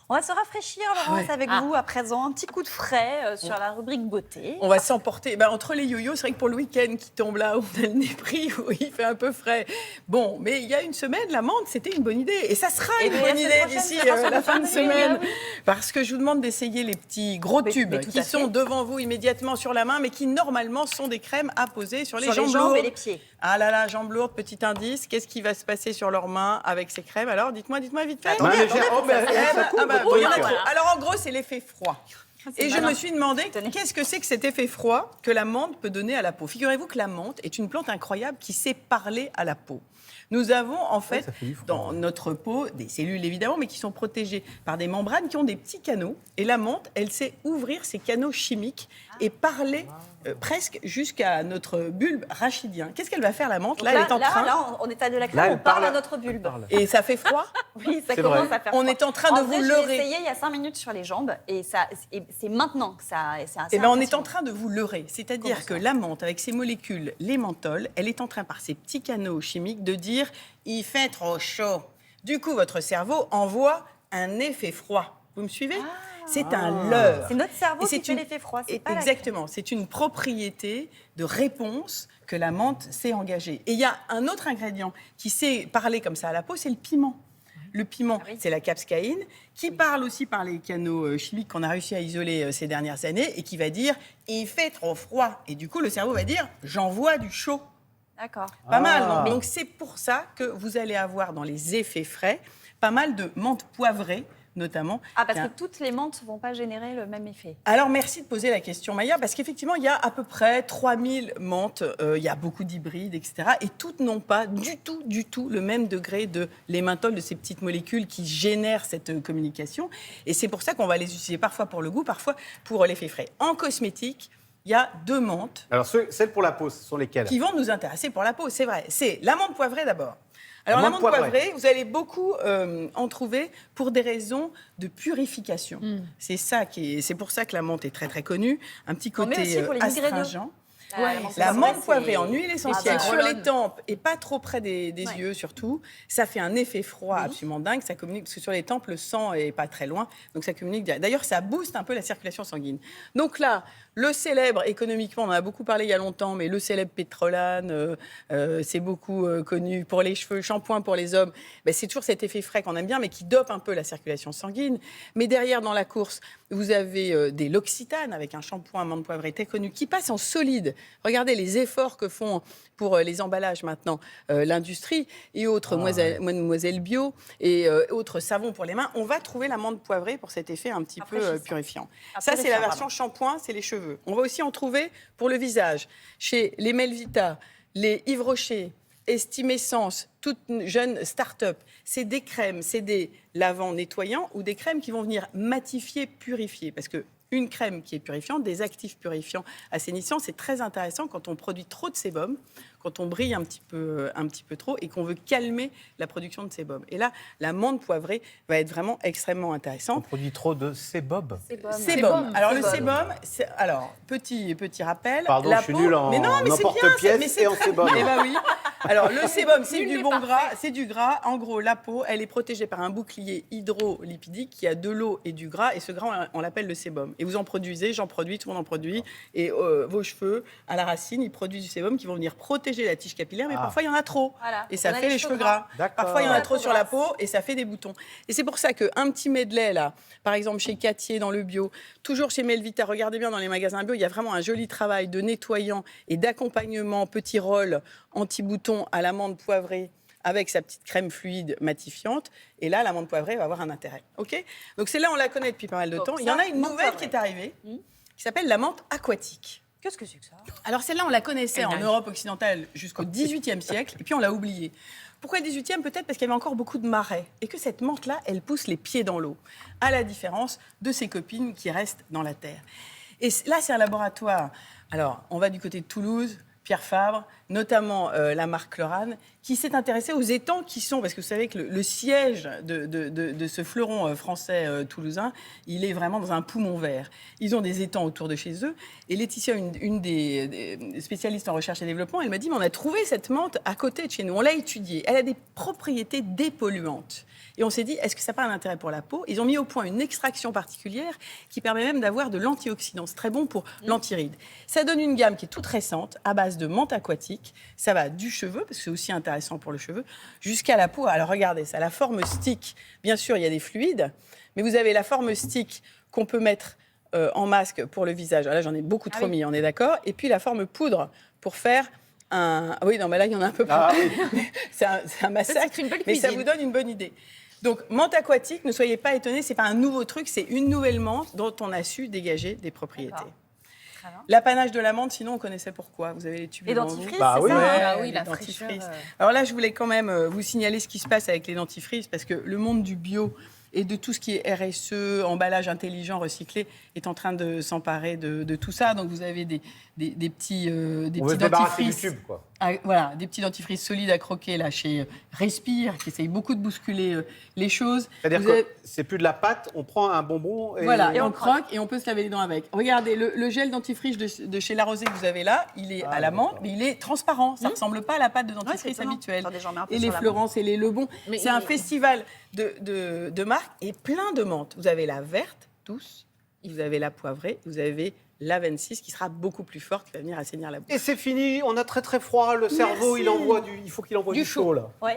On va se rafraîchir, Laurence, avec vous à présent. Un petit coup de frais sur la rubrique beauté. On va s'emporter. Entre les yo-yos, c'est vrai que pour le week-end qui tombe là, où on a le nez pris, où il fait un peu frais. Bon, mais il y a une semaine, la menthe, c'était une bonne idée. Et ça sera une bonne idée d'ici la fin de semaine. Parce que je vous demande d'essayer les petits gros tubes qui sont devant vous immédiatement sur la main, mais qui normalement sont des crèmes à poser sur les jambes lourdes. Et les pieds. Ah là là, jambes lourdes, petit indice. Qu'est-ce qui va se passer sur leurs mains avec ces crèmes? Alors, dites-moi vite fait. Alors, en gros, c'est l'effet froid. Et je me suis demandé, qu'est-ce que c'est que cet effet froid que la menthe peut donner à la peau? Figurez-vous que la menthe est une plante incroyable qui sait parler à la peau. Nous avons en fait dans notre peau des cellules évidemment, mais qui sont protégées par des membranes qui ont des petits canaux. Et la menthe, elle sait ouvrir ces canaux chimiques et parler presque jusqu'à notre bulbe rachidien. Qu'est-ce qu'elle va faire la menthe? Là, elle est en train. Là, on est à de la crème, on parle à notre bulbe. Et ça fait froid? Oui, ça commence à faire froid. On est en train de vous leurrer. J'ai essayé il y a 5 minutes sur les jambes et c'est maintenant que ça. On est en train de vous leurrer. C'est-à-dire que la menthe, avec ses molécules, les menthols, elle est en train, par ses petits canaux chimiques, de dire « il fait trop chaud ». Du coup, votre cerveau envoie un effet froid. Vous me suivez? C'est un leurre. C'est notre cerveau qui fait l'effet froid. Exactement. C'est une propriété de réponse que la menthe sait engager. Et il y a un autre ingrédient qui sait parler comme ça à la peau, c'est le piment. Le piment, c'est la capsaïcine, qui parle aussi par les canaux chimiques qu'on a réussi à isoler ces dernières années et qui va dire « il fait trop froid ». Et du coup, le cerveau va dire « j'envoie du chaud ». D'accord. Pas mal, non? Donc c'est pour ça que vous allez avoir dans les effets frais pas mal de menthe poivrée, notamment. Parce que toutes les menthes ne vont pas générer le même effet. Alors, merci de poser la question, Maya, parce qu'effectivement, il y a à peu près 3000 menthes, il y a beaucoup d'hybrides, etc. Et toutes n'ont pas du tout le même degré de l'émenthol, de ces petites molécules qui génèrent cette communication. Et c'est pour ça qu'on va les utiliser parfois pour le goût, parfois pour l'effet frais. En cosmétique, il y a 2 menthes. Alors, celles pour la peau, ce sont lesquelles? Qui vont nous intéresser pour la peau, c'est vrai. C'est la menthe poivrée d'abord. Alors, la menthe poivrée, vous allez beaucoup en trouver pour des raisons de purification. C'est pour ça que la menthe est très, très connue. Un petit côté astringent. La menthe poivrée en huile essentielle sur les tempes et pas trop près des yeux surtout, ça fait un effet froid absolument dingue. Ça communique, parce que sur les tempes, le sang est pas très loin, donc ça communique. D'ailleurs, ça booste un peu la circulation sanguine. Donc là, le célèbre, économiquement, on en a beaucoup parlé il y a longtemps, mais le célèbre pétrolane, c'est beaucoup connu pour les cheveux, shampoing pour les hommes. C'est toujours cet effet frais qu'on aime bien, mais qui dope un peu la circulation sanguine. Mais derrière, dans la course, vous avez des L'Occitane, avec un shampoing menthe poivrée très connu, qui passe en solide. Regardez les efforts que font pour les emballages maintenant l'industrie et autres Mademoiselle Bio et autres savons pour les mains. On va trouver la menthe poivrée pour cet effet un petit peu purifiant. Ça, c'est la version shampoing, c'est les cheveux. On va aussi en trouver pour le visage, chez les Melvita, les Yves Rocher, Estimessence, toute jeune start-up. C'est des crèmes, c'est des lavants nettoyants ou des crèmes qui vont venir matifier, purifier. Parce que une crème qui est purifiante, des actifs purifiants assainissants, c'est très intéressant quand on produit trop de sébum, quand on brille un petit peu trop et qu'on veut calmer la production de sébum. Et là, la menthe poivrée va être vraiment extrêmement intéressante. On produit trop de sébum. Sébum. Alors le sébum, petit rappel. Pardon, je suis nul en emporte-pièce et en sébum. Eh ben oui. Alors le sébum, c'est du bon gras, c'est du gras. En gros, la peau, elle est protégée par un bouclier hydrolipidique qui a de l'eau et du gras. Et ce gras, on l'appelle le sébum. Et vous en produisez, j'en produis, tout le monde en produit. Et vos cheveux, à la racine, ils produisent du sébum qui vont venir protéger la tige capillaire, mais parfois il y en a trop. Et ça fait les cheveux gras. Parfois il y en a trop sur la peau et ça fait des boutons. Et c'est pour ça qu'un petit medley, là, par exemple chez Cattier dans le bio, toujours chez Melvita, regardez bien dans les magasins bio, il y a vraiment un joli travail de nettoyant et d'accompagnement, petit rôle anti-boutons à la menthe poivrée, avec sa petite crème fluide matifiante. Et là, la menthe poivrée va avoir un intérêt. Okay, donc celle-là, on la connaît depuis pas mal de temps. Il y en a une nouvelle qui est arrivée, qui s'appelle la menthe aquatique. Qu'est-ce que c'est que ça? Alors celle-là, on la connaissait en Europe occidentale jusqu'au XVIIIe siècle, et puis on l'a oubliée. Pourquoi le XVIIIe? Peut-être parce qu'il y avait encore beaucoup de marais, et que cette menthe-là, elle pousse les pieds dans l'eau, à la différence de ses copines qui restent dans la terre. Et là, c'est un laboratoire. Alors, on va du côté de Toulouse, Pierre Fabre, notamment la marque Chlorane, qui s'est intéressée aux étangs qui sont, parce que vous savez que le siège de ce fleuron français toulousain, il est vraiment dans un poumon vert. Ils ont des étangs autour de chez eux. Et Laetitia, une des spécialistes en recherche et développement, elle m'a dit, mais on a trouvé cette menthe à côté de chez nous, on l'a étudiée. Elle a des propriétés dépolluantes. Et on s'est dit, est-ce que ça n'a pas un intérêt pour la peau? Ils ont mis au point une extraction particulière qui permet même d'avoir de l'antioxydant. C'est très bon pour l'antiride. Ça donne une gamme qui est toute récente, à base de menthe aquatique. Ça va du cheveu, parce que c'est aussi intéressant pour le cheveu, jusqu'à la peau. Alors regardez ça, la forme stick. Bien sûr, il y a des fluides, mais vous avez la forme stick qu'on peut mettre en masque pour le visage. Alors là, j'en ai beaucoup trop mis, on est d'accord. Et puis la forme poudre pour faire un... Ah oui, non, mais là, il y en a un peu plus. Ah, oui. c'est un massacre, mais ça vous donne une bonne idée. Donc, menthe aquatique, ne soyez pas étonnés, ce n'est pas un nouveau truc, c'est une nouvelle menthe dont on a su dégager des propriétés. L'apanage de la menthe, sinon, on connaissait pourquoi. Vous avez les tubes. Les dentifrices, bah, c'est oui, ça oui, la dentifrice. Alors là, je voulais quand même vous signaler ce qui se passe avec les dentifrices, parce que le monde du bio et de tout ce qui est RSE, emballage intelligent, recyclé, est en train de s'emparer de tout ça. Donc, vous avez des petits dentifrices. Du tube, quoi. Voilà, des petits dentifrices solides à croquer là chez Respire, qui essaye beaucoup de bousculer les choses. C'est-à-dire que c'est plus de la pâte, on prend un bonbon et on croque et on peut se laver les dents avec. Regardez, le gel dentifrice de chez La Rosée que vous avez là, il est à la menthe, mais il est transparent. Ça ne ressemble pas à la pâte de dentifrice habituelle. Et les Florence et les Lebon. C'est un festival de marques et plein de menthes. Vous avez la verte, douce, vous avez la poivrée, vous avez la 26 qui sera beaucoup plus forte, qui va venir assainir la bouche. Et c'est fini, on a très très froid, le cerveau il faut qu'il envoie du chaud là. Ouais.